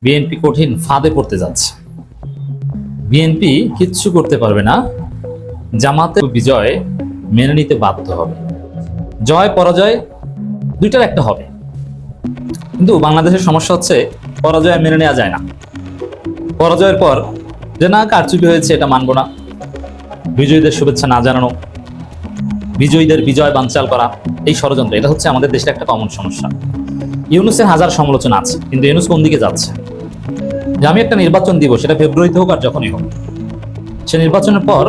BNP কঠিন ফাঁদে পড়তে যাচ্ছে। বিএনপি কিচ্ছু করতে পারবে না, জামাতের বিজয় মেনে নিতে বাধ্য হবে। জয় পরাজয় দুইটার একটা হবে, কিন্তু বাংলাদেশের সমস্যা হচ্ছে পরাজয় মেনে নেওয়া যায় না। পরাজয়ের পর যে না কারচুপি হয়েছে এটা মানবো না, বিজয়ীদের শুভেচ্ছা না জানানো, বিজয়ীদের বিজয় বানচাল করা, এই ষড়যন্ত্র, এটা হচ্ছে আমাদের দেশের একটা কমন সমস্যা। ইউনূসের হাজার সমালোচনা আছে, কিন্তু ইউনূস কোন দিকে যাচ্ছে? যে আমি একটা নির্বাচন দিব, সেটা ফেব্রুয়ারিতে হোক আর যখনই হোক, সে নির্বাচনের পর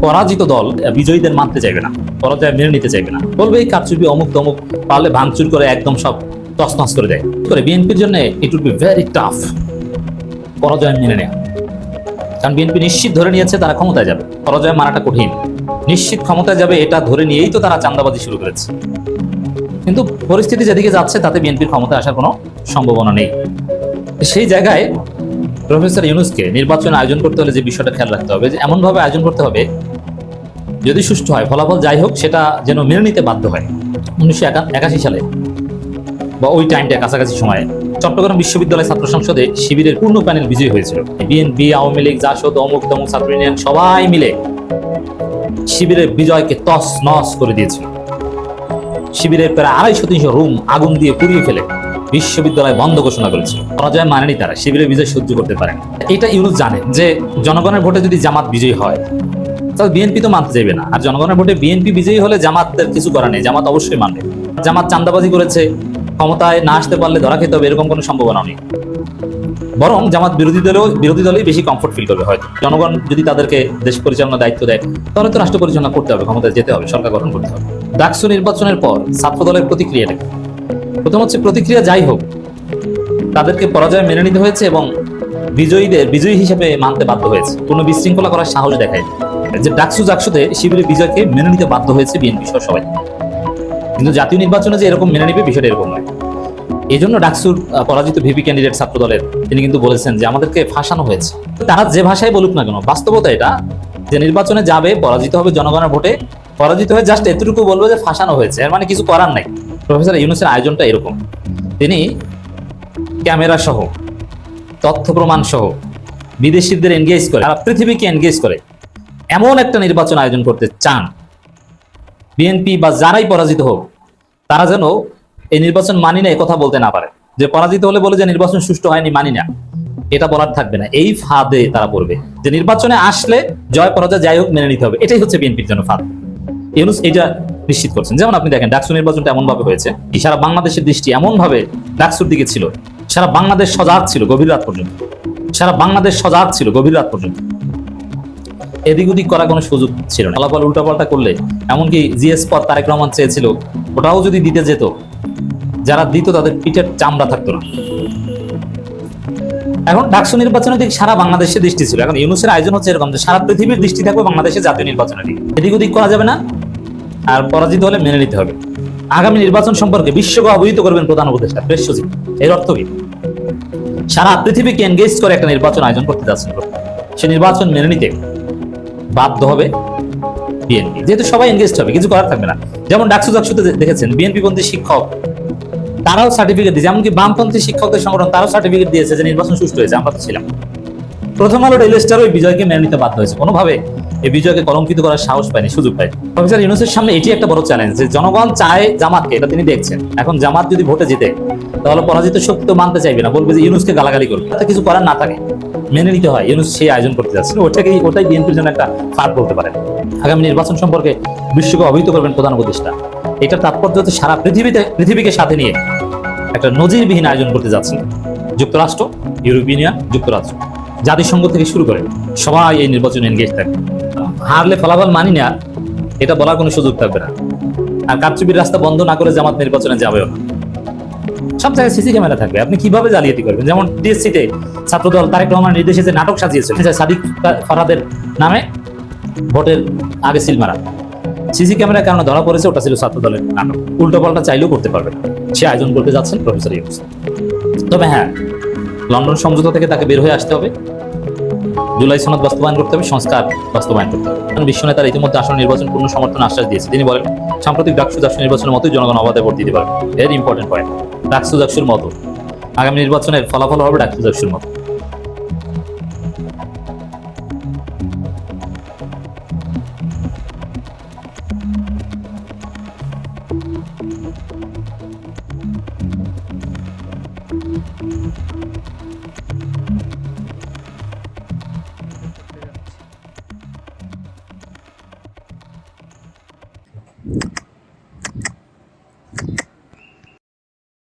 পরাজিত দল বিজয়ীদের মানতে চাইবে না, পরাজয় মেনে নিতে চাইবে না, বলবে এই কারচুপি অমুক তমুক, পারলে ভাঙচুর করে একদম সব তছনছ করে দেয়। করে বিএনপির জন্য it would be very tough পরাজয় মেনে নেওয়া, কারণ বিএনপি নিশ্চিত ধরে নিয়েছে তারা ক্ষমতায় যাবে। পরাজয় মানাটা কঠিন, নিশ্চিত ক্ষমতায় যাবে এটা ধরে নিয়েই তো তারা চাঁদাবাজি শুরু করেছে। কিন্তু পরিস্থিতি যেদিকে যাচ্ছে তাতে বিএনপির ক্ষমতায় আসার কোনো সম্ভাবনা নেই। সেই জায়গায় প্রফেসর ইউনূসকে নির্বাচন আয়োজন করতে হলে যে বিষয়টা খেয়াল রাখতে হবে, যে এমনভাবে আয়োজন করতে হবে যদি সুষ্ঠু হয়, ফলাফল যাই হোক সেটা যেন মেনে নিতে বাধ্য হয়। 1981 সালে বা ওই টাইমটা কাছাকাছি সময়ে চট্টগ্রাম বিশ্ববিদ্যালয় ছাত্র সংসদে শিবিরের পূর্ণ প্যানেল বিজয়ী হয়েছিল। বিএনপি, আওয়ামী লীগ, জাসদ, অমুক তমুক, ছাত্র ইউনিয়ন সবাই মিলে শিবিরের বিজয়কে তস নস করে দিয়েছিল। শিবিরের প্রায় 250-300 রুম আগুন দিয়ে পুড়িয়ে ফেলে বিশ্ববিদ্যালয় বন্ধ ঘোষণা করেছিল। পরাজয় মানেনি তারা, শিবিরের বিজয় সহ্য করতে পারেন। এটা ইউনূস জানে যে জনগণের ভোটে যদি জামাত বিজয়ী হয় তাহলে বিএনপি তো মানতে চাইবে না, আর জনগণের ভোটে বিএনপি বিজয়ী হলে জামাতের কিছু করার নেই, জামাত অবশ্যই মানবে। জামাত চাঁদাবাজি করেছে, ক্ষমতায় না আসতে পারলে ধরা খেতে হবে, এরকম কোনো সম্ভাবনা নেই। বরং জামাত বিরোধী দলেই বেশি কমফোর্ট ফিল করবে। হয়তো জনগণ যদি তাদেরকে দেশ পরিচালনার দায়িত্ব দেয় তাহলে তো রাষ্ট্র পরিচালনা করতে হবে, ক্ষমতায় যেতে হবে, সরকার গঠন করতে হবে। ডাকসু নির্বাচনের পর ছাত্র দলের প্রতিক্রিয়াটা কি? প্রথম হচ্ছে, প্রতিক্রিয়া যাই হোক তাদেরকে পরাজয় মেনে নিতে হয়েছে এবং বিজয়ীদের বিজয়ী হিসেবে মানতে বাধ্য হয়েছে। কোনো বিশৃঙ্খলা করার সাহস দেখায় যে জাকসুতে শিবিরের বিজয়কে মেনে নিতে বাধ্য হয়েছে বিএনপি সহ সবাই। কিন্তু জাতীয় নির্বাচনে যে এরকম মেনে নিবে বিষয়টা এরকম নয়। এই জন্য ডাকসুর পরাজিত ভিপি ক্যান্ডিডেট ছাত্র দলের তিনি কিন্তু বলেছেন যে আমাদেরকে ফাঁসানো হয়েছে। তারা যে ভাষায় বলুক না কেন, বাস্তবতা এটা যে নির্বাচনে যাবে, পরাজিত হবে জনগণের ভোটে, পরাজিত হয়ে জাস্ট এতটুকু বলবো যে ফাঁসানো হয়েছে, এর মানে কিছু করার নাই। প্রফেসর ইউনূসের আয়োজনটা এরকম, তিনি ক্যামেরা সহ, তথ্য প্রমাণ সহ বিদেশিদের এনগেজ করে, সারা পৃথিবীকে এনগেজ করে এমন একটা নির্বাচন আয়োজন করতে চান। বিএনপি বা যারাই পরাজিত হোক তারা যেন এই নির্বাচন মানি না কথা বলতে না পারে, যে পরাজিত হলে বলে যে নির্বাচন সুষ্ঠু হয়নি, মানি না, এটা বলার থাকবে না। এই ফাঁদে তারা পড়বে যে নির্বাচনে আসলে জয় পরাজয় যাই হোক মেনে নিতে হবে। এটাই হচ্ছে বিএনপির জন্য ফাঁদ। ইউনূস এটা নিশ্চিত করছেন। যেমন আপনি দেখেন ডাকসু নির্বাচনটা এমন ভাবে হয়েছে, সারা বাংলাদেশের দৃষ্টি এমন ভাবে ডাকসুর দিকে ছিল, সারা বাংলাদেশ সজাগ ছিল গভীর রাত পর্যন্ত, সারা বাংলাদেশ সজাগ ছিল গভীর রাত পর্যন্ত। এদিক ওদিক করার কোনো সুযোগ ছিল না। ফলাফল উল্টাপাল্টা করলে, এমনকি জিএস পদ তারেক রহমান চেয়েছিল, ওটাও যদি দিতে যেত, যারা দিত তাদের পিঠের চামড়া থাকতো না। এখন ডাকসু নির্বাচনের দিকে সারা বাংলাদেশের দৃষ্টি ছিল। এখন ইউনূসের আয়োজন হচ্ছে এরকম যে সারা পৃথিবীর দৃষ্টি থাকবে বাংলাদেশের জাতীয় নির্বাচনের দিকে। এদিক ওদিক করা যাবে না, আর পরাজিত হলে মেনে নিতে হবে। আগামী নির্বাচন সম্পর্কে বিশ্বকে অবহিত করবেন প্রধান উপদেষ্টা প্রেস সচিব। এর অর্থ কি? সারা পৃথিবীকে এনগেজ করে একটা নির্বাচন আয়োজন করতে যাচ্ছেন, সে নির্বাচন মেনে নিতে বাধ্য হবে বিএনপি, যেহেতু সবাই এনগেজ হবে, কিছু করার থাকবে না। যেমন জাকসুতে দেখেছেন বিএনপি পন্থী শিক্ষক তারাও সার্টিফিকেট দিয়েছে, এমনকি বামপন্থী শিক্ষকদের সংগঠন তারাও সার্টিফিকেট দিয়েছে যে নির্বাচন সুষ্ঠু হয়েছে, আমরা তো ছিলাম। প্রথম আলো ডেইলি স্টার ওই বিজয়কে মেনে নিতে বাধ্য হয়েছে, কোনোভাবে এই বিজয়কে কলঙ্কিত করার সাহস পায়নি, সুযোগ পায়নি। প্রফেসর ইউনূসের সামনে এটি একটা বড় চ্যালেঞ্জ যে জনগণ চায় জামাতকে, এটা তিনি দেখছেন। এখন জামাত যদি ভোটে জিতে তাহলে পরাজিত শক্তি তো মানতে চাইবে না, বলবে যে ইউনূসকে গালাগালি করবে, তাতে কিছু করার না থাকে, মেনে নিতে হয়। ইউনূস সেই আয়োজন করতে যাচ্ছে, ওটাই বিএনপির জন্য একটা ফাঁদ বলতে পারেন। আগামী নির্বাচন সম্পর্কে বিশ্বকে অবহিত করবেন প্রধান উপদেষ্টা। এটার তাৎপর্য হচ্ছে সারা পৃথিবীকে সাথে নিয়ে একটা নজিরবিহীন আয়োজন করতে যাচ্ছেন। যুক্তরাষ্ট্র, ইউরোপিয়ান ইউনিয়ন, যুক্তরাষ্ট্র, জাতিসংঘ থেকে শুরু করে সবাই এই নির্বাচনে এনগেজ থাকবে। হারলে ফলাফল মানি না এটা বলার কোনো সুযোগ থাকবে না। আর কারচুপির রাস্তা বন্ধ না করে জামাত নির্বাচনে যাবেও না। সব জায়গায় সিসি ক্যামেরা থাকবে, আপনি কিভাবে জালিয়াতি করবেন? যেমন টিএসসিতে ছাত্রদল তারেক রহমানের নির্দেশে যে নাটক সাজিয়েছিল সাদিক ফারহাদের নামে ভোটের আগে সিল মারা, সিসি ক্যামেরার কারণে ধরা পড়েছে, ওটা ছিল ছাত্র দলের নাটক। উল্টো পাল্টা চাইলেও করতে পারবে না, সে আয়োজন করতে যাচ্ছেন প্রফেসর ইউনূস। তবে হ্যাঁ, লন্ডন সমঝোতা থেকে তাকে বের হয়ে আসতে হবে, জুলাই সনদ বাস্তবায়ন করতে হবে, সংস্কার বাস্তবায়ন করতে হবে। বিশ্ব নেতারা ইতিমধ্যে আসন্ন নির্বাচন পূর্ণ সমর্থন আশ্বাস দিয়েছে। তিনি বলেন সাম্প্রতিক ডাকসু নির্বাচনের মতোই জনগণ অবাধে ভোট দিতে পারবে। Very important point. ডাকসুর মতো আগামী নির্বাচনের ফলাফল হবে ডাক্তার জকসুর মতো।